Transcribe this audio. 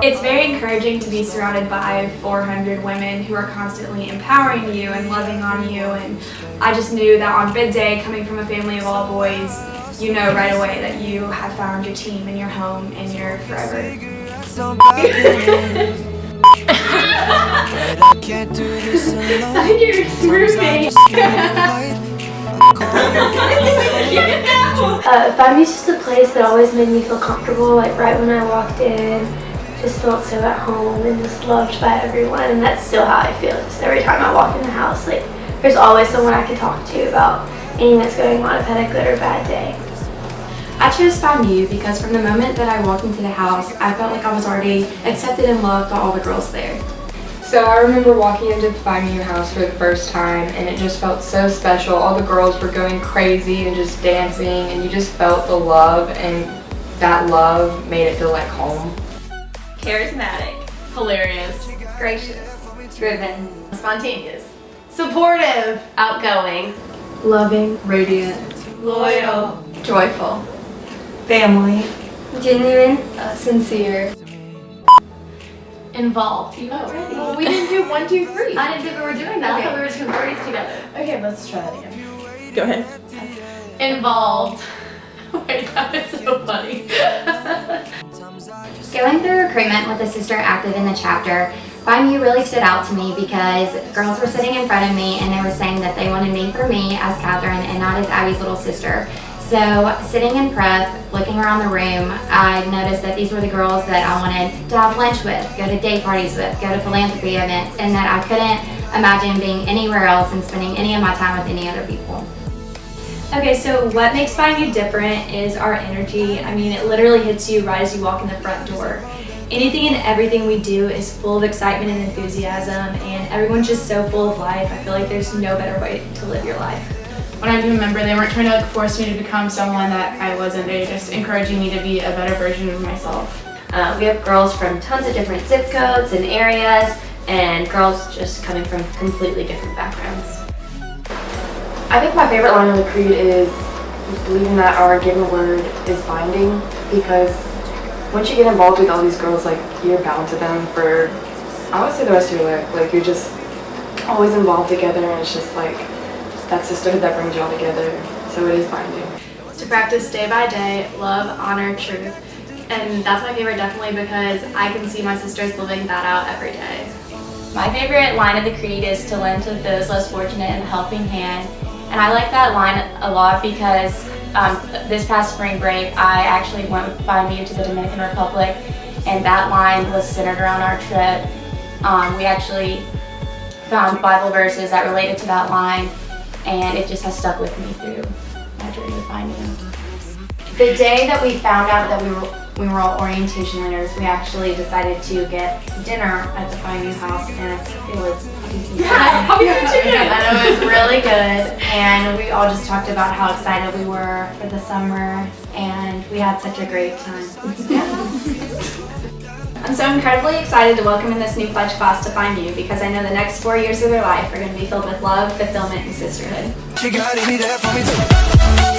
It's very encouraging to be surrounded by 400 women who are constantly empowering you and loving on you, and I just knew that on bid day, coming from a family of all boys, you know right away that you have found your team and your home and your forever. I think you're screaming. Phi Mu's just a place that always made me feel comfortable, like right when I walked in. Just felt so at home and just loved by everyone, and that's still how I feel. Just every time I walk in the house, like there's always someone I can talk to about anything that's going on, if I had a good or bad day. I chose Phi Mu because from the moment that I walked into the house, I felt like I was already accepted and loved by all the girls there. So I remember walking into the Phi Mu house for the first time, and it just felt so special. All the girls were going crazy and just dancing, and you just felt the love, and that love made it feel like home. Charismatic, Hilarious, gracious, driven, spontaneous, supportive, outgoing, Loving, radiant, loyal, joyful, family, genuine, Sincere. involved. Well, we didn't do 1, 2, 3. I didn't think we were doing that. Okay. I thought we were just going to put these together. Okay, let's try that again. Go ahead. Involved. Wait, that is so funny. Going through recruitment with a sister active in the chapter, Phi Mu really stood out to me because girls were sitting in front of me and they were saying that they wanted me for me as Catherine and not as Abby's little sister. So sitting in prep, looking around the room, I noticed that these were the girls that I wanted to have lunch with, go to day parties with, go to philanthropy events, and that I couldn't imagine being anywhere else and spending any of my time with any other people. Okay, so what makes Phi Mu different is our energy. I mean, it literally hits you right as you walk in the front door. Anything and everything we do is full of excitement and enthusiasm, and everyone's just so full of life. I feel like there's no better way to live your life. When I became a member, they weren't trying to force me to become someone that I wasn't. They were just encouraging me to be a better version of myself. We have girls from tons of different zip codes and areas, and girls just coming from completely different backgrounds. I think my favorite line of the creed is believing that our given word is binding, because once you get involved with all these girls, like, you're bound to them for, I would say, the rest of your life. Like, you're just always involved together, and it's just like that sisterhood that brings you all together, so it is binding. To practice day by day, love, honor, truth. And that's my favorite definitely because I can see my sisters living that out every day. My favorite line of the creed is to lend to those less fortunate and a helping hand. And I like that line a lot because this past spring break, I actually went with Phi Mu to the Dominican Republic, and that line was centered around our trip. We actually found Bible verses that related to that line, and it just has stuck with me through my journey with Phi Mu. The day that we found out that we were all orientation leaders, we actually decided to get dinner at the Phi Mu house, and it was and it was really good, and we all just talked about how excited we were for the summer, and we had such a great time. I'm so incredibly excited to welcome in this new pledge class to Phi Mu because I know the next 4 years of their life are going to be filled with love, fulfillment, and sisterhood. She gotta be there for me too.